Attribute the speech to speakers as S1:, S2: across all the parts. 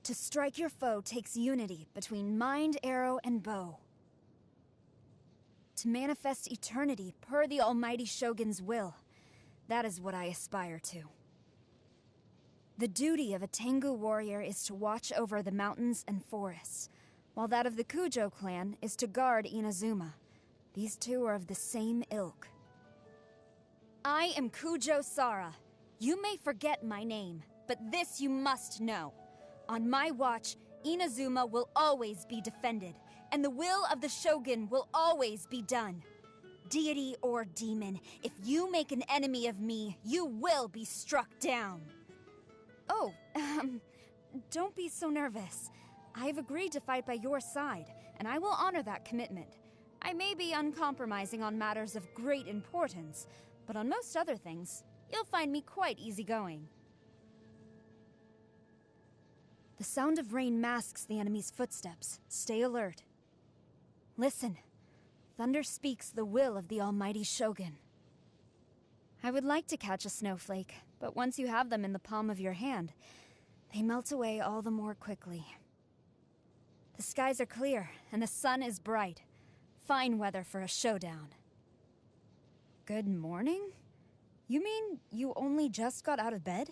S1: To strike your foe takes unity between mind, arrow, and bow. To manifest eternity per the almighty Shogun's will. That is what I aspire to. The duty of a Tengu warrior is to watch over the mountains and forests, while that of the Kujou clan is to guard Inazuma. These two are of the same ilk. I am Kujou Sara. You may forget my name, but this you must know. On my watch, Inazuma will always be defended, and the will of the Shogun will always be done. Deity or demon, if you make an enemy of me, you will be struck down. Oh, don't be so nervous. I've agreed to fight by your side, and I will honor that commitment. I may be uncompromising on matters of great importance, but on most other things, you'll find me quite easygoing. The sound of rain masks the enemy's footsteps. Stay alert. Listen. Thunder speaks the will of the almighty Shogun. I would like to catch a snowflake, but once you have them in the palm of your hand, they melt away all the more quickly. The skies are clear, and the sun is bright. Fine weather for a showdown. Good morning? You mean you only just got out of bed?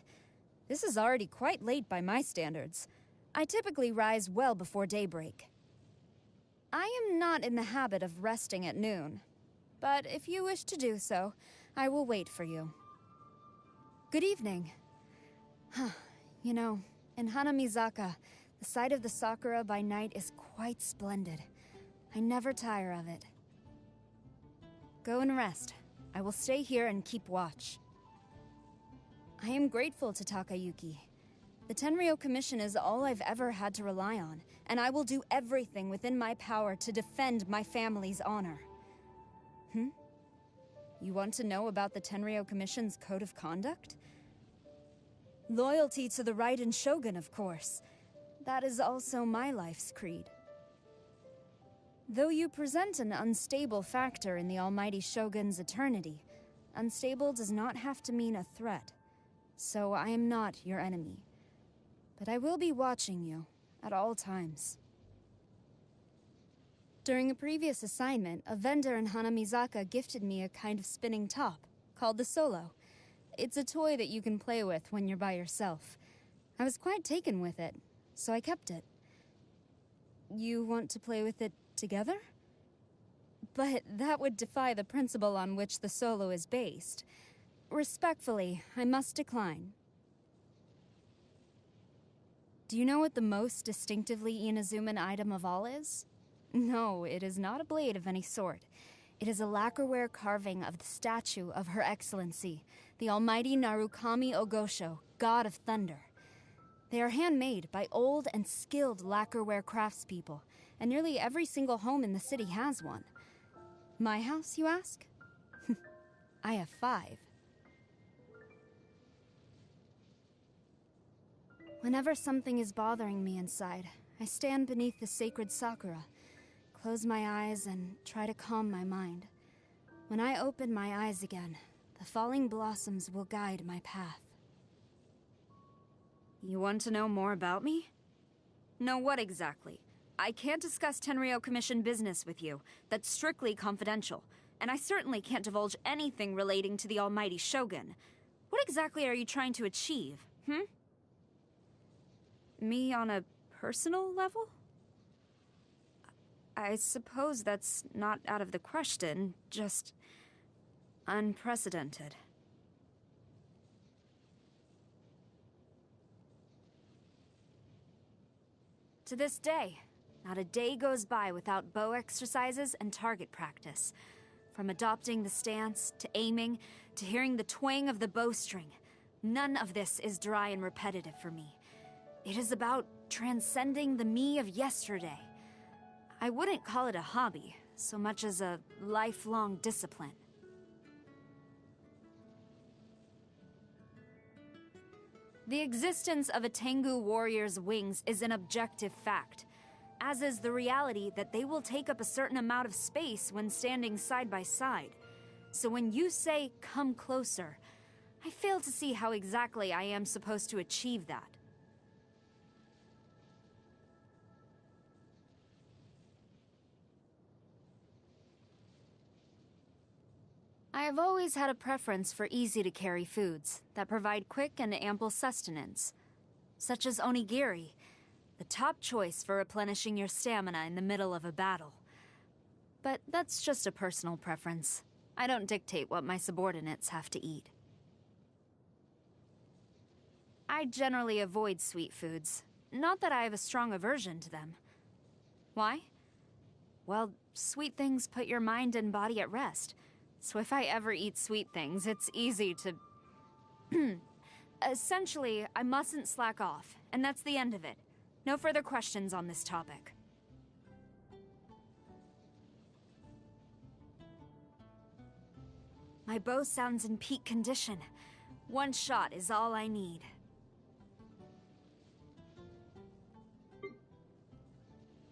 S1: This is already quite late by my standards. I typically rise well before daybreak. I am not in the habit of resting at noon, but if you wish to do so, I will wait for you. Good evening. You know, in Hanamizaka, the sight of the sakura by night is quite splendid. I never tire of it. Go and rest. I will stay here and keep watch. I am grateful to Takayuki. The Tenryou Commission is all I've ever had to rely on, and I will do everything within my power to defend my family's honor. You want to know about the Tenryou Commission's code of conduct? Loyalty to the Raiden Shogun, of course. That is also my life's creed. Though you present an unstable factor in the almighty Shogun's eternity, unstable does not have to mean a threat. So I am not your enemy. But I will be watching you at all times. During a previous assignment, a vendor in Hanamizaka gifted me a kind of spinning top, called the Solo. It's a toy that you can play with when you're by yourself. I was quite taken with it, so I kept it. You want to play with it together? But that would defy the principle on which the Solo is based. Respectfully, I must decline. Do you know what the most distinctively Inazuman item of all is? No, it is not a blade of any sort. It is a lacquerware carving of the statue of Her Excellency, the almighty Narukami Ogosho, God of Thunder. They are handmade by old and skilled lacquerware craftspeople, and nearly every single home in the city has one. My house, you ask? I have 5. Whenever something is bothering me inside, I stand beneath the sacred sakura, close my eyes, and try to calm my mind. When I open my eyes again, the falling blossoms will guide my path. You want to know more about me? No, what exactly? I can't discuss Tenryou Commission business with you. That's strictly confidential. And I certainly can't divulge anything relating to the almighty Shogun. What exactly are you trying to achieve, Me on a personal level? I suppose that's not out of the question, just unprecedented. To this day, not a day goes by without bow exercises and target practice. From adopting the stance, to aiming, to hearing the twang of the bowstring, none of this is dry and repetitive for me. It is about transcending the me of yesterday. I wouldn't call it a hobby, so much as a lifelong discipline. The existence of a Tengu warrior's wings is an objective fact, as is the reality that they will take up a certain amount of space when standing side by side. So when you say, "Come closer," I fail to see how exactly I am supposed to achieve that. I have always had a preference for easy-to-carry foods that provide quick and ample sustenance, such as onigiri, the top choice for replenishing your stamina in the middle of a battle. But that's just a personal preference. I don't dictate what my subordinates have to eat. I generally avoid sweet foods. Not that I have a strong aversion to them. Why? Well, sweet things put your mind and body at rest. So if I ever eat sweet things, it's easy to... Essentially, I mustn't slack off, and that's the end of it. No further questions on this topic. My bow sounds in peak condition. One shot is all I need.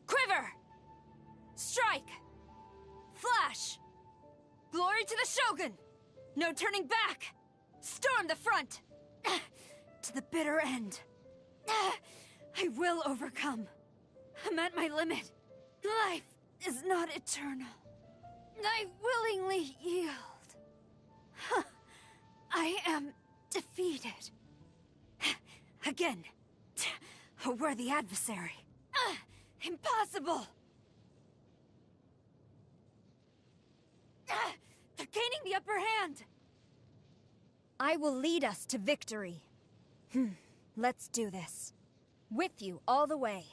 S1: Quiver! Strike! Flash! Glory to the Shogun! No turning back! Storm the front! To the bitter end. I will overcome. I'm at my limit. Life is not eternal. I willingly yield. I am defeated. Again. A worthy adversary. Impossible! They're gaining the upper hand! I will lead us to victory. Let's do this. With you all the way.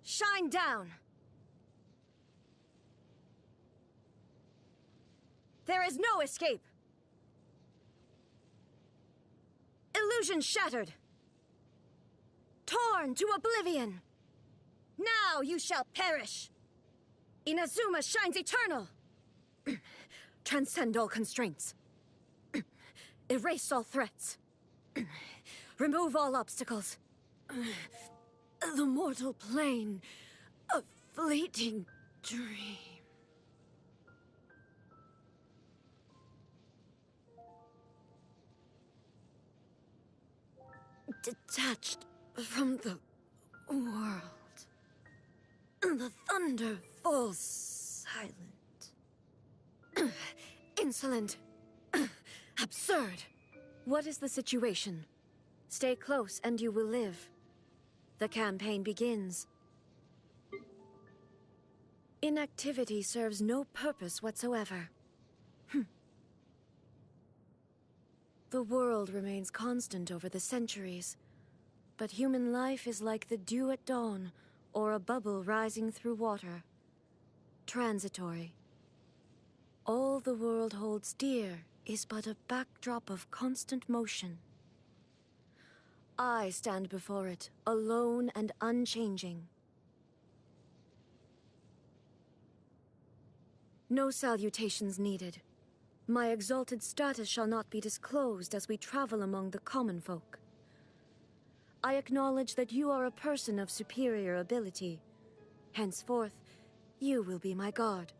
S1: Shine down! There is no escape! Illusion shattered! Torn to oblivion! Now you shall perish! Inazuma shines eternal! Transcend all constraints. Erase all threats. Remove all obstacles. The mortal plane, a fleeting dream. Detached from the world. The thunder falls silent. Insolent. Absurd. What is the situation? Stay close and you will live. The campaign begins. Inactivity serves no purpose whatsoever. The world remains constant over the centuries, but human life is like the dew at dawn, or a bubble rising through water. Transitory. All the world holds dear is but a backdrop of constant motion. I stand before it, alone and unchanging. No salutations needed. My exalted status shall not be disclosed as we travel among the common folk. I acknowledge that you are a person of superior ability. Henceforth, you will be my guard.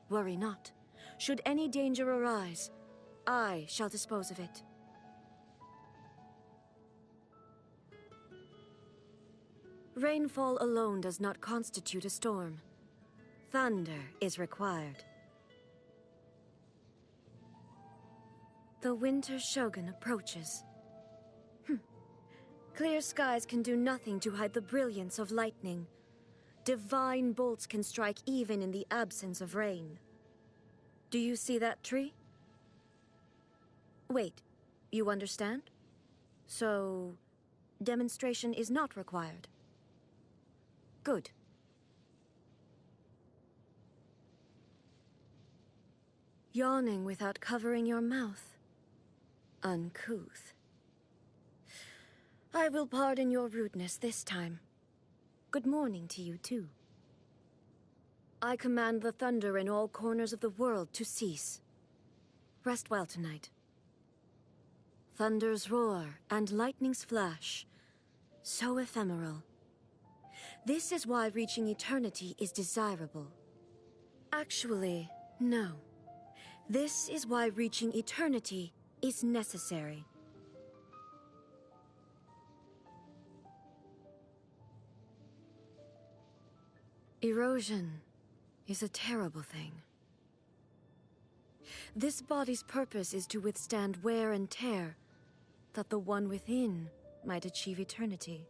S1: Worry not. Should any danger arise, I shall dispose of it. Rainfall alone does not constitute a storm. Thunder is required. The Winter Shogun approaches.
S2: Clear skies can do nothing to hide the brilliance of lightning. Divine bolts can strike even in the absence of rain. Do you see that tree? Wait, you understand? So, demonstration is not required. Good. Yawning without covering your mouth. Uncouth. I will pardon your rudeness this time. Good morning to you, too. I command the thunder in all corners of the world to cease. Rest well tonight. Thunder's roar and lightning's flash, so ephemeral. This is why reaching eternity is desirable. Actually, no. This is why reaching eternity is necessary. Erosion is a terrible thing. This body's purpose is to withstand wear and tear, that the one within might achieve eternity.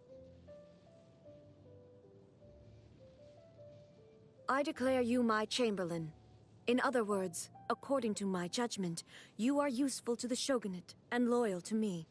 S2: I declare you my chamberlain. In other words, according to my judgment, you are useful to the shogunate and loyal to me.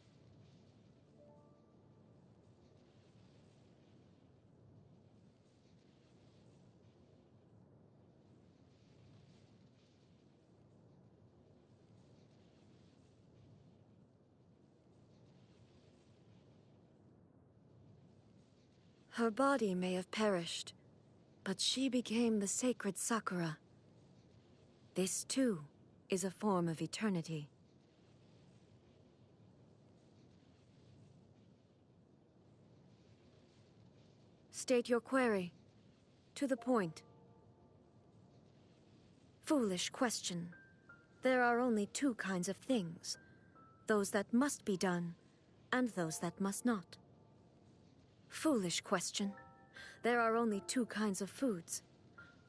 S2: Her body may have perished, but she became the sacred Sakura. This, too, is a form of eternity. State your query. To the point. Foolish question. There are only two kinds of things. Those that must be done, and those that must not. Foolish question. There are only two kinds of foods.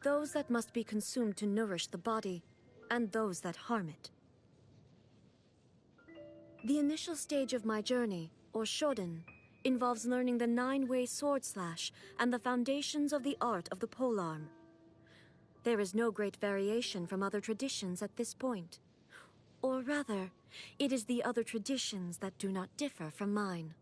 S2: Those that must be consumed to nourish the body, and those that harm it. The initial stage of my journey, or shoden, involves learning the 9-way sword slash and the foundations of the art of the polearm. There is no great variation from other traditions at this point. Or rather, it is the other traditions that do not differ from mine.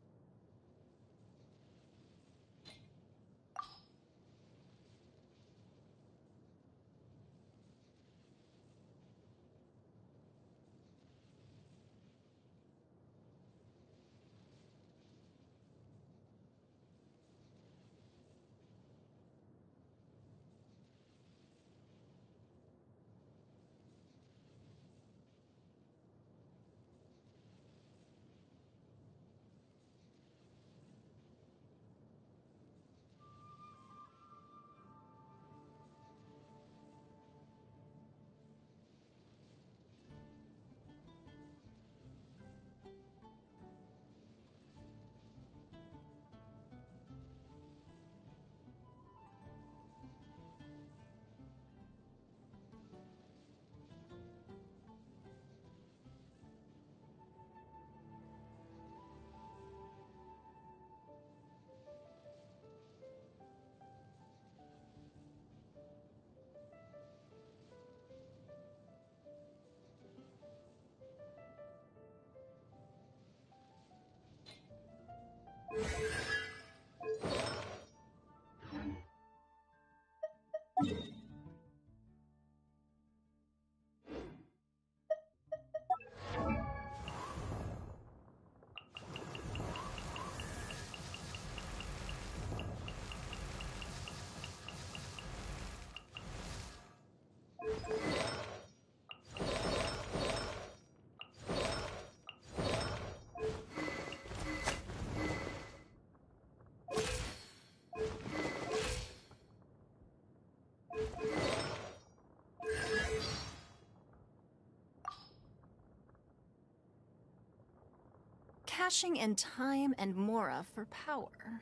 S3: Cashing in time and mora for power.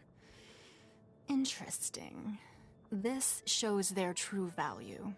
S3: Interesting. This shows their true value.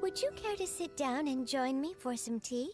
S4: Would you care to sit down and join me for some tea?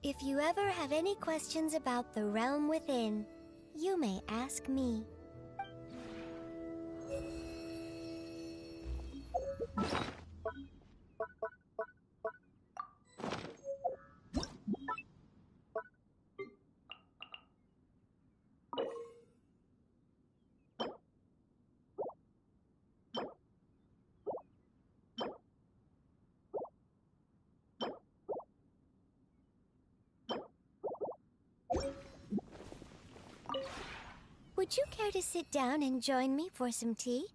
S4: If you ever have any questions about the realm within, you may ask me. Would you care to sit down and join me for some tea?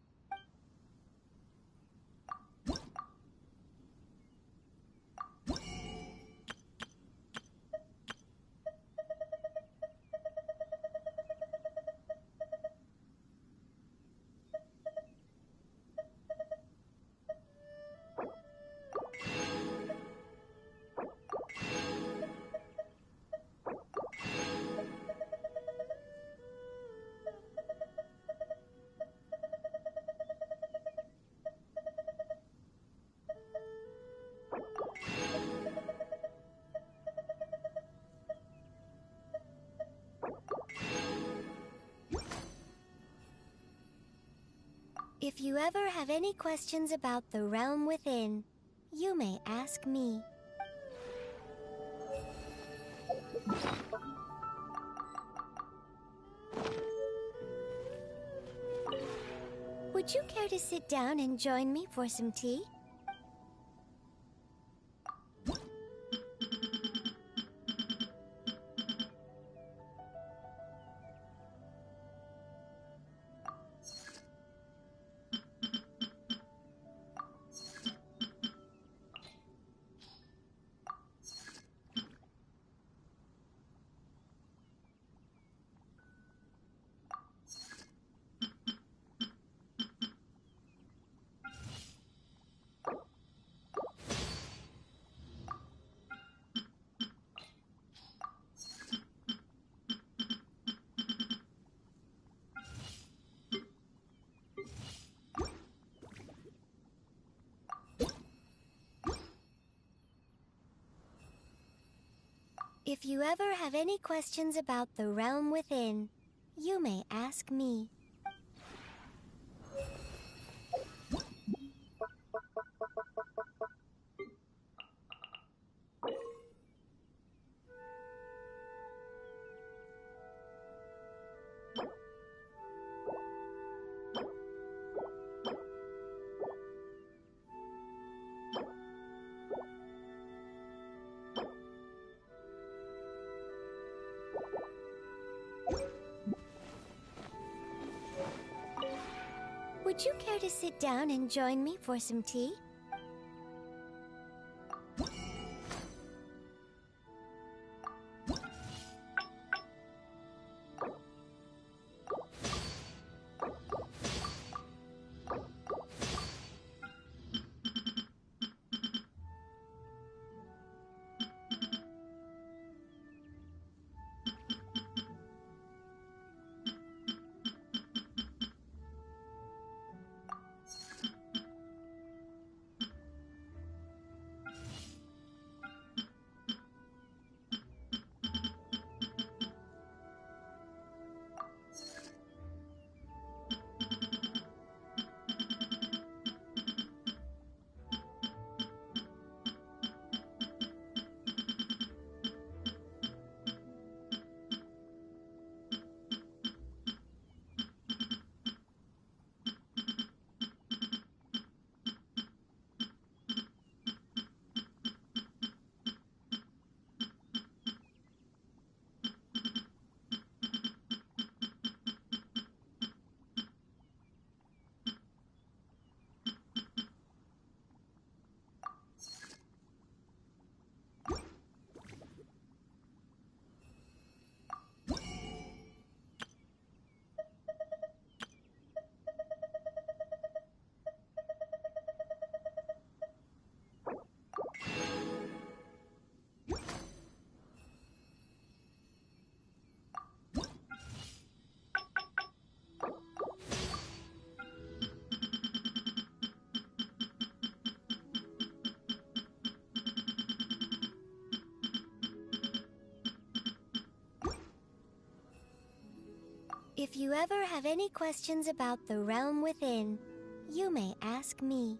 S4: If you ever have any questions about the realm within, you may ask me. Would you care to sit down and join me for some tea? If you ever have any questions about the realm within, you may ask me. Would you care to sit down and join me for some tea? If you ever have any questions about the realm within, you may ask me.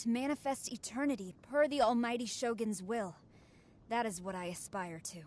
S1: To manifest eternity per the Almighty Shogun's will. That is what I aspire to.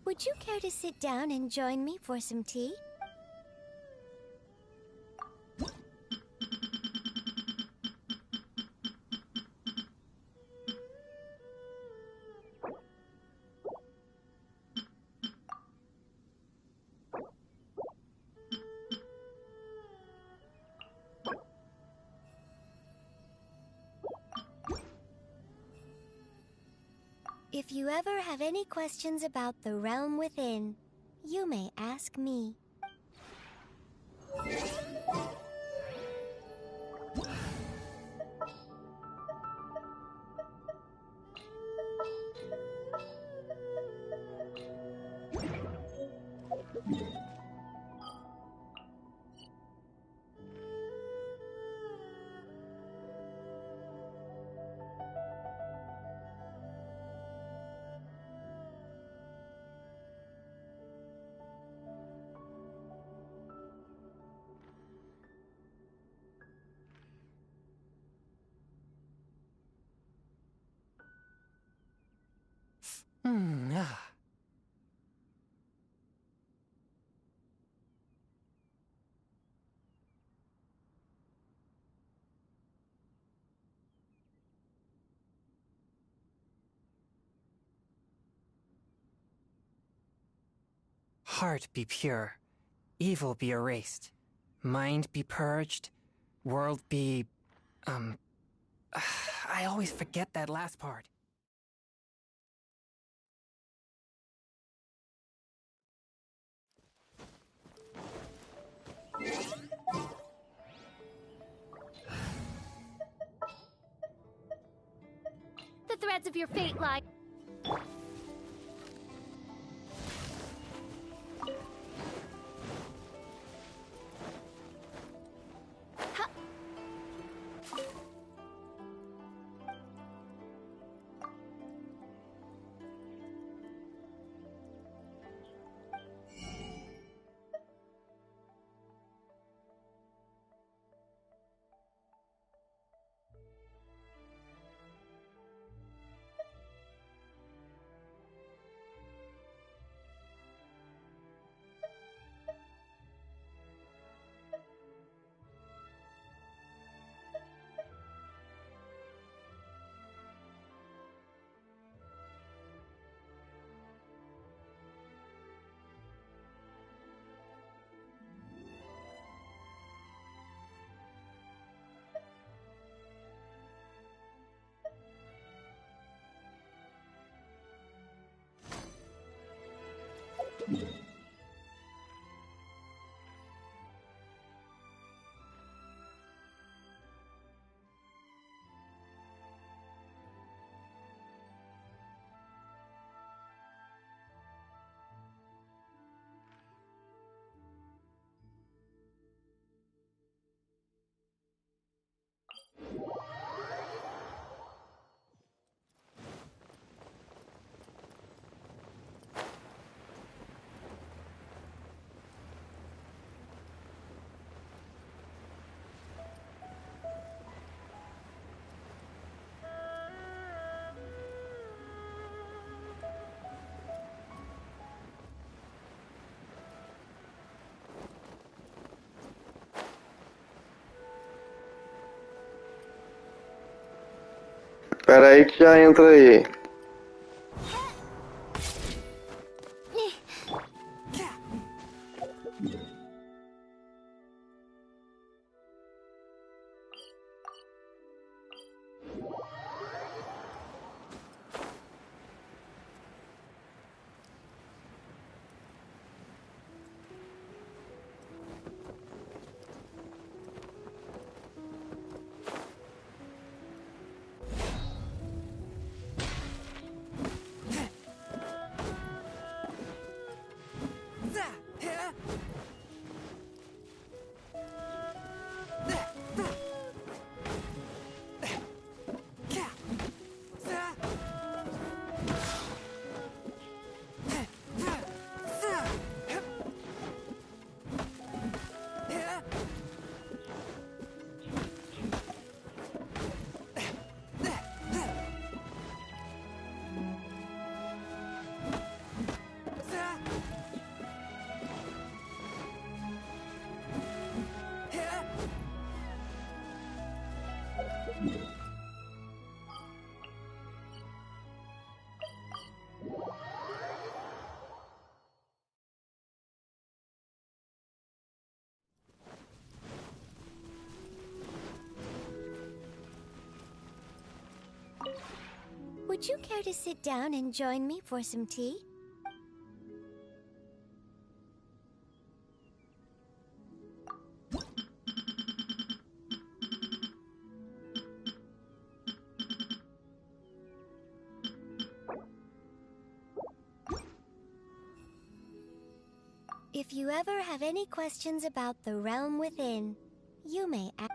S4: Would you care to sit down and join me for some tea? If you ever have any questions about the realm within, you may ask me.
S5: Heart be pure, evil be erased, mind be purged, world be... I always forget that last part.
S6: The threads of your fate lie...
S7: Espera aí que já entra aí.
S4: Would you care to sit down and join me for some tea? If you ever have any questions about the realm within, you may ask.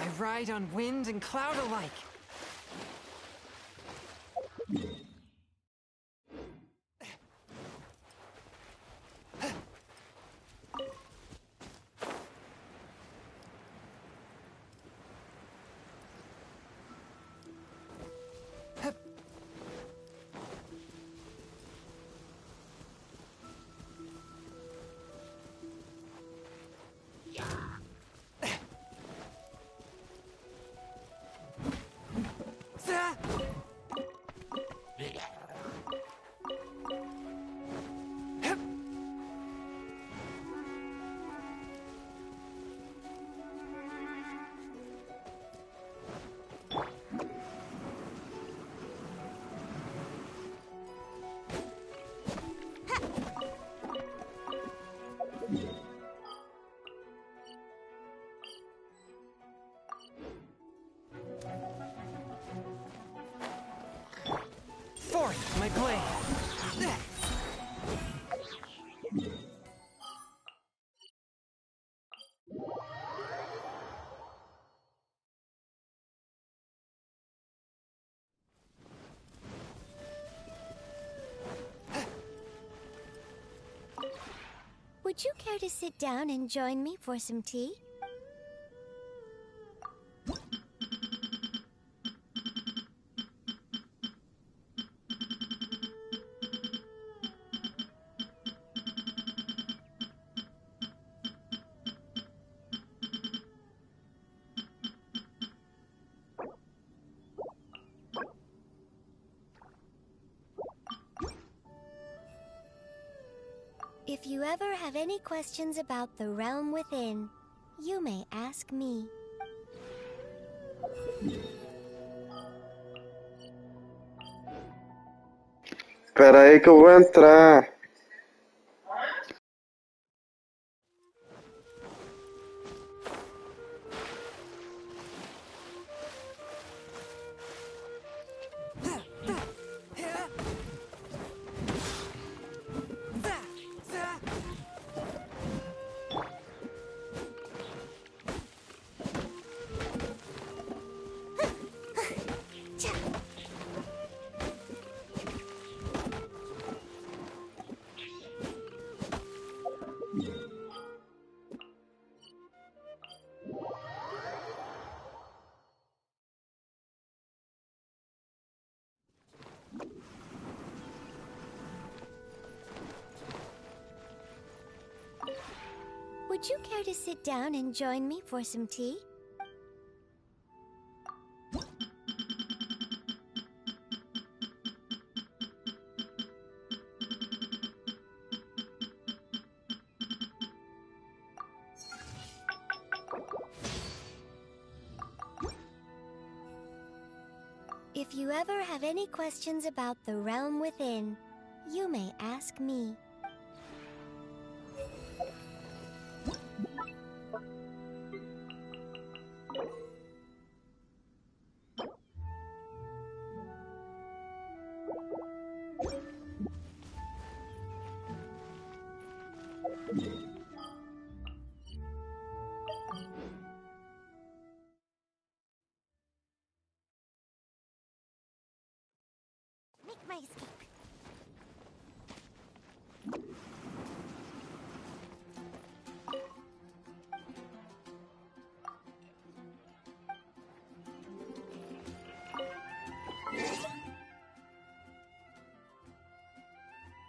S5: I ride on wind and cloud alike.
S4: Would you care to sit down and join me for some tea? If you ever have any questions about the realm within, you may ask me.
S7: Espera aí que eu vou entrar.
S4: Would you care to sit down and join me for some tea? If you ever have any questions about the realm within, you may ask me. Make my escape.